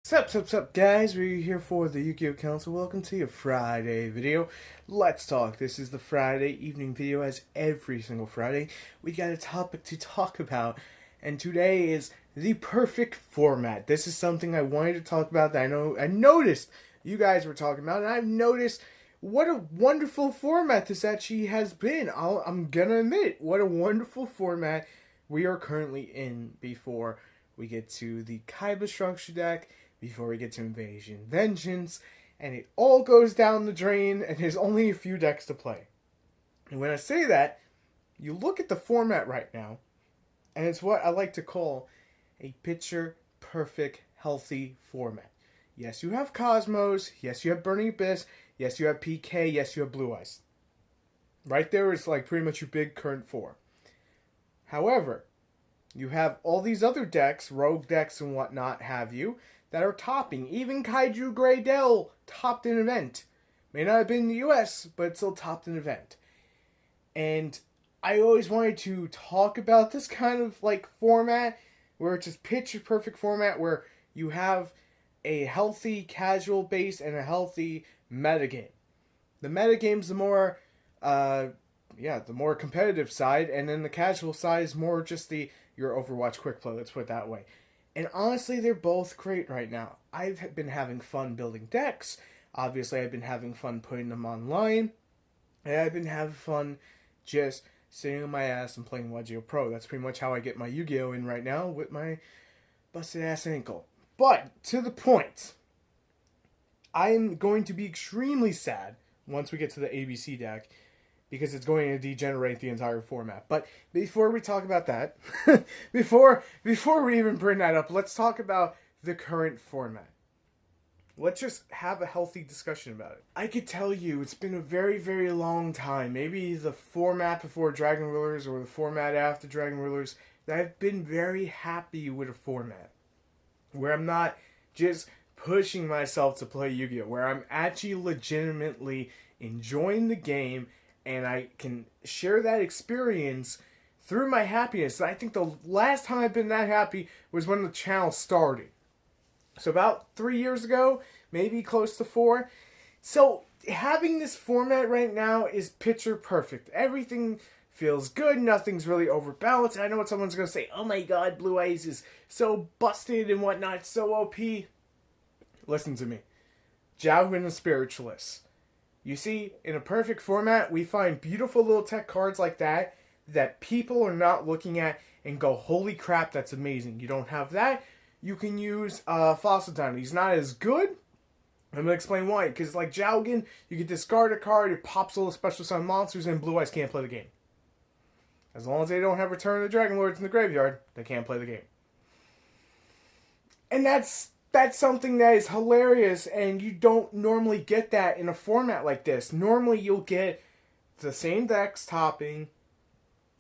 Sup, guys? We're here for the Yugioh Council. Welcome to your Friday video. Let's talk. This is the Friday evening video, as every single Friday. We got a topic to talk about, and today is the perfect format. This is something I wanted to talk about that I noticed you guys were talking about, and I've noticed what a wonderful format this actually has been. I'm gonna admit, what a wonderful format we are currently in before we get to the Kaiba structure deck, before we get to Invasion Vengeance, and it all goes down the drain, and there's only a few decks to play. And when I say that, you look at the format right now, and it's what I like to call a picture-perfect, healthy format. Yes, you have Cosmos, yes, you have Burning Abyss, yes, you have PK, yes, you have Blue Eyes. Right there is like pretty much your big current four. However, you have all these other decks, rogue decks and whatnot have you, that are topping. Even Kaiju Greydell topped an event. May not have been in the US, but it still topped an event. And I always wanted to talk about this kind of like format, where it's just picture perfect format, where you have a healthy casual base and a healthy metagame. The metagame's the more competitive side, and then the casual side is more just your Overwatch quick play, let's put it that way. And honestly, they're both great right now. I've been having fun building decks. Obviously, I've been having fun putting them online. And I've been having fun just sitting on my ass and playing Yugioh Pro. That's pretty much how I get my Yu-Gi-Oh in right now with my busted ass ankle. But, to the point, I'm going to be extremely sad once we get to the ABC deck, because it's going to degenerate the entire format. But before we talk about that, before we even bring that up, let's talk about the current format. Let's just have a healthy discussion about it. I could tell you it's been a very, very long time, maybe the format before Dragon Rulers or the format after Dragon Rulers, that I've been very happy with a format where I'm not just pushing myself to play Yu-Gi-Oh, where I'm actually legitimately enjoying the game, and I can share that experience through my happiness. I think the last time I've been that happy was when the channel started. So about 3 years ago, maybe close to 4. So having this format right now is picture perfect. Everything feels good. Nothing's really overbalanced. I know what someone's going to say. Oh my god, Blue Eyes is so busted and whatnot. So OP. Listen to me. Jalvin the Spiritualist. You see, in a perfect format, we find beautiful little tech cards like that people are not looking at and go, holy crap, that's amazing. You don't have that, you can use Fossil Town. He's not as good. I'm going to explain why. Because like Jalgin, you can discard a card, it pops all the special summon monsters, and Blue Eyes can't play the game. As long as they don't have Return of the Dragon Lords in the graveyard, they can't play the game. And that's something that is hilarious, and you don't normally get that in a format like this. Normally you'll get the same decks topping,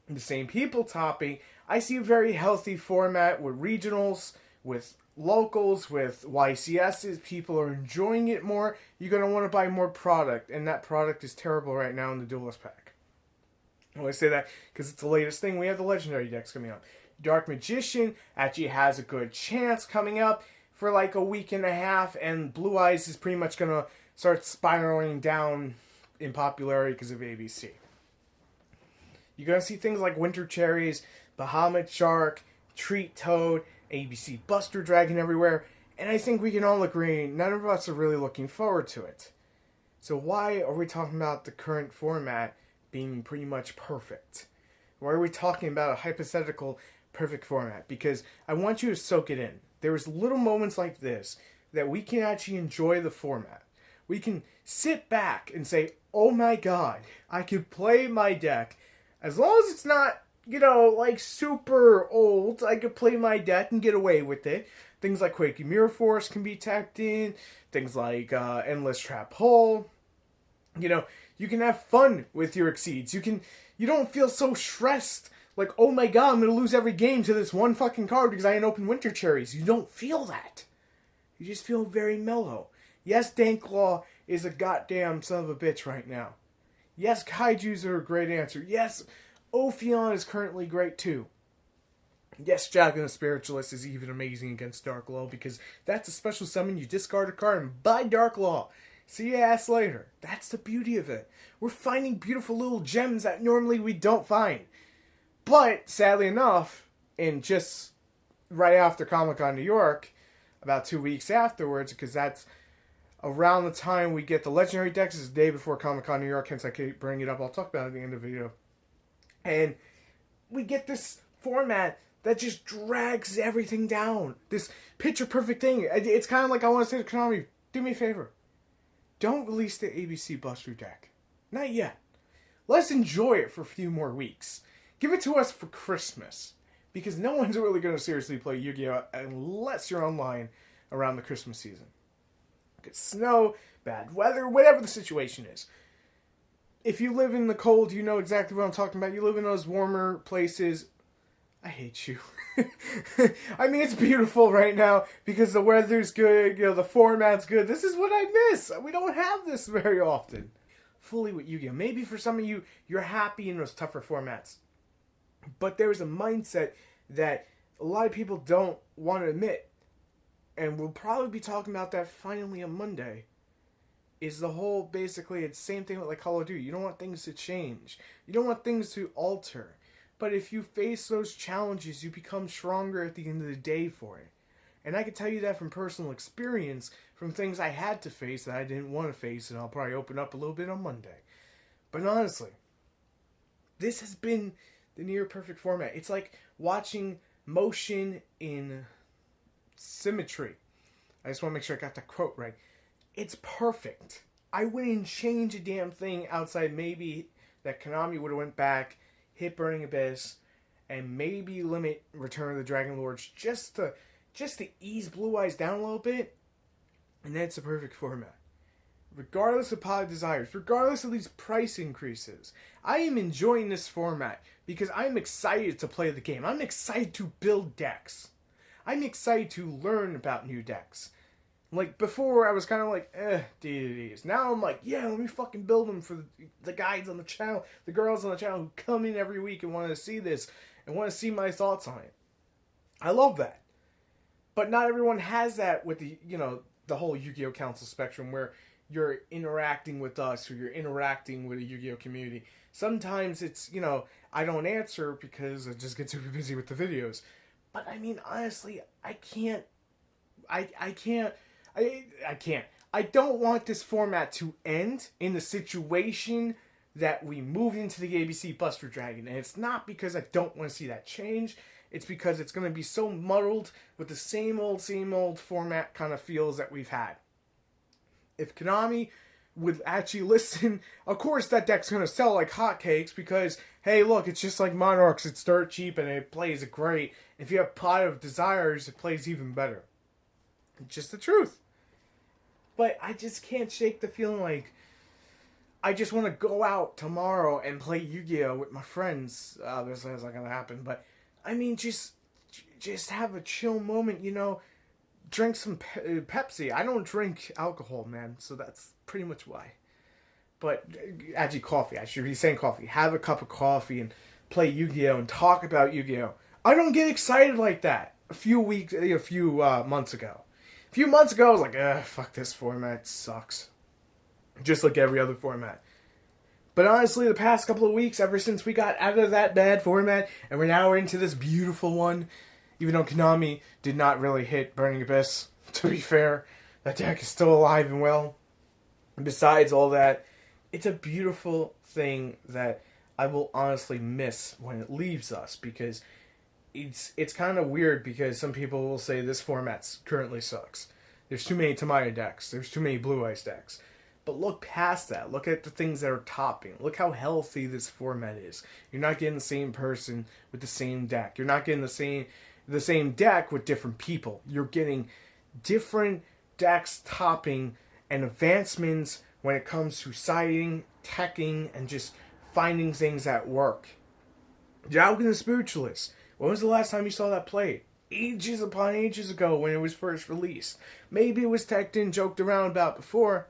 the same people topping. I see a very healthy format with regionals, with locals, with YCSs. People are enjoying it more. You're going to want to buy more product, and that product is terrible right now in the Duelist Pack. I always say that because it's the latest thing. We have the Legendary decks coming up. Dark Magician actually has a good chance coming up for like a week and a half, and Blue Eyes is pretty much going to start spiraling down in popularity because of ABC. You're going to see things like Winter Cherries, Bahamut Shark, Treat Toad, ABC Buster Dragon everywhere, and I think we can all agree none of us are really looking forward to it. So why are we talking about the current format being pretty much perfect? Why are we talking about a hypothetical perfect format? Because I want you to soak it in. There's little moments like this that we can actually enjoy the format. We can sit back and say, oh my god, I can play my deck. As long as it's not, like super old, I could play my deck and get away with it. Things like Quaking Mirror Force can be tacked in. Things like Endless Trap Hole. You can have fun with your Exceeds. You don't feel so stressed. Like, oh my god, I'm going to lose every game to this one fucking card because I didn't open Winter Cherries. You don't feel that. You just feel very mellow. Yes, Danklaw is a goddamn son of a bitch right now. Yes, Kaijus are a great answer. Yes, Ophion is currently great too. Yes, Dragon the Spiritualist is even amazing against Dark Law because that's a special summon. You discard a card and buy Dark Law. See your ass later. That's the beauty of it. We're finding beautiful little gems that normally we don't find. But, sadly enough, in just right after Comic-Con New York, about 2 weeks afterwards, because that's around the time we get the Legendary decks, is the day before Comic-Con New York, hence I keep bringing it up. I'll talk about it at the end of the video. And we get this format that just drags everything down. This picture-perfect thing. It's kind of like I want to say to Konami, do me a favor. Don't release the ABC Buster deck. Not yet. Let's enjoy it for a few more weeks. Give it to us for Christmas. Because no one's really going to seriously play Yu-Gi-Oh! Unless you're online around the Christmas season. Good snow, bad weather, whatever the situation is. If you live in the cold, you know exactly what I'm talking about. You live in those warmer places. I hate you. I mean, it's beautiful right now because the weather's good, the format's good. This is what I miss. We don't have this very often. Fully with Yu-Gi-Oh! Maybe for some of you, you're happy in those tougher formats. But there's a mindset that a lot of people don't want to admit. And we'll probably be talking about that finally on Monday. Is the whole, basically, it's the same thing with like Call of Duty. You don't want things to change. You don't want things to alter. But if you face those challenges, you become stronger at the end of the day for it. And I can tell you that from personal experience, from things I had to face that I didn't want to face, and I'll probably open up a little bit on Monday. But honestly, this has been the near perfect format. It's like watching motion in symmetry. I just want to make sure I got that quote right. It's perfect. I wouldn't change a damn thing outside maybe that Konami would have went back, hit Burning Abyss, and maybe limit Return of the Dragon Lords just to ease Blue Eyes down a little bit, and that's a perfect format. Regardless of product desires, regardless of these price increases, I am enjoying this format because I'm excited to play the game. I'm excited to build decks. I'm excited to learn about new decks. Like, before, I was kind of like, DDDs. Now I'm like, yeah, let me fucking build them for the guys on the channel, the girls on the channel who come in every week and want to see this and want to see my thoughts on it. I love that. But not everyone has that with the whole Yu-Gi-Oh! Council spectrum where you're interacting with us or you're interacting with the Yu-Gi-Oh! Community. Sometimes it's, I don't answer because I just get super busy with the videos. But, I mean, honestly, I can't. I don't want this format to end in the situation that we moved into the ABC Buster Dragon. And it's not because I don't want to see that change. It's because it's going to be so muddled with the same old format kind of feels that we've had. If Konami would actually listen, of course that deck's going to sell like hotcakes because, hey, look, it's just like Monarchs. It's dirt cheap and it plays great. If you have Pot of Desires, it plays even better. It's just the truth. But I just can't shake the feeling like I just want to go out tomorrow and play Yu-Gi-Oh! With my friends. Obviously, that's not going to happen. But, I mean, just have a chill moment, Drink some Pepsi. I don't drink alcohol, man. So that's pretty much why. But, actually, coffee. I should be saying coffee. Have a cup of coffee and play Yu-Gi-Oh! And talk about Yu-Gi-Oh! I don't get excited like that a few months ago. A few months ago, I was like, fuck this format, it sucks. Just like every other format. But honestly, the past couple of weeks, ever since we got out of that bad format, and we're now into this beautiful one, even though Konami did not really hit Burning Abyss, to be fair, that deck is still alive and well. And besides all that, it's a beautiful thing that I will honestly miss when it leaves us, because it's kind of weird because some people will say this format currently sucks. There's too many Tamaya decks. There's too many Blue Eyes decks. But look past that. Look at the things that are topping. Look how healthy this format is. You're not getting the same person with the same deck. You're not getting the same deck with different people. You're getting different decks topping and advancements when it comes to siding, teching, and just finding things that work. Dragon the Spiritualist. When was the last time you saw that played? Ages upon ages ago when it was first released. Maybe it was teched and joked around about before,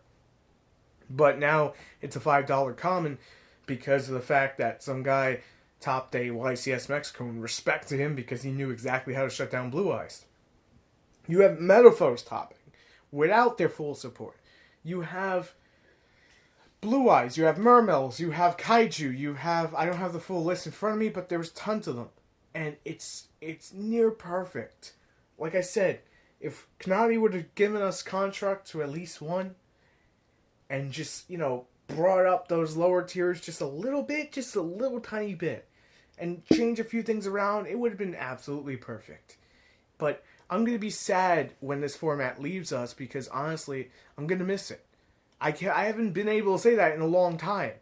but now it's a $5 common because of the fact that some guy topped a YCS Mexico, and respect to him because he knew exactly how to shut down Blue Eyes. You have Metaphors topping without their full support. You have Blue Eyes, you have Mermels, you have Kaiju, you have, I don't have the full list in front of me, but there's tons of them. And it's near perfect. Like I said, if Konami would have given us Construct to at least one, and just, brought up those lower tiers just a little bit, just a little tiny bit, and change a few things around, it would have been absolutely perfect. But I'm going to be sad when this format leaves us because, honestly, I'm going to miss it. I haven't been able to say that in a long time.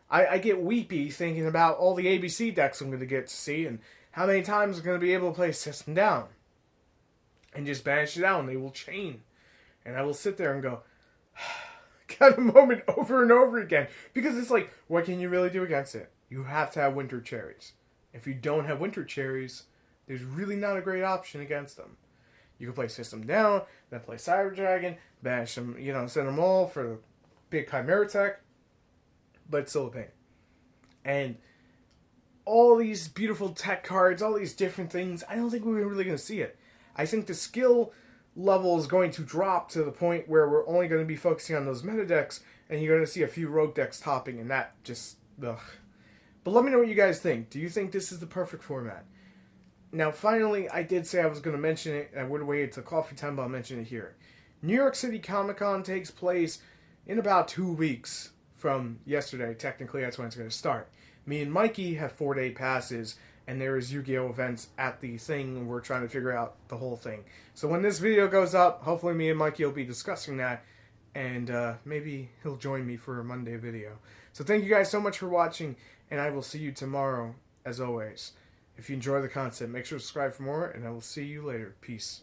I get weepy thinking about all the ABC decks I'm going to get to see and how many times I'm going to be able to play System Down and just banish it out and they will chain. And I will sit there and go, got a moment over and over again. Because it's like, what can you really do against it? You have to have Winter Cherries. If you don't have Winter Cherries, there's really not a great option against them. You can play System Down, then play Cyber Dragon, bash them, send them all for the big Chimera tech, but it's still a pain. And all these beautiful tech cards, all these different things, I don't think we're really going to see it. I think the skill level is going to drop to the point where we're only going to be focusing on those meta decks, and you're going to see a few rogue decks topping, and that just, ugh. But let me know what you guys think. Do you think this is the perfect format? Now, finally, I did say I was going to mention it, and I would have waited till coffee time, but I'll mention it here. New York City Comic Con takes place in about 2 weeks from yesterday. Technically, that's when it's going to start. Me and Mikey have 4-day passes, and there is Yu-Gi-Oh! Events at the thing, and we're trying to figure out the whole thing. So when this video goes up, hopefully me and Mikey will be discussing that, and maybe he'll join me for a Monday video. So thank you guys so much for watching, and I will see you tomorrow, as always. If you enjoy the content, make sure to subscribe for more, and I will see you later. Peace.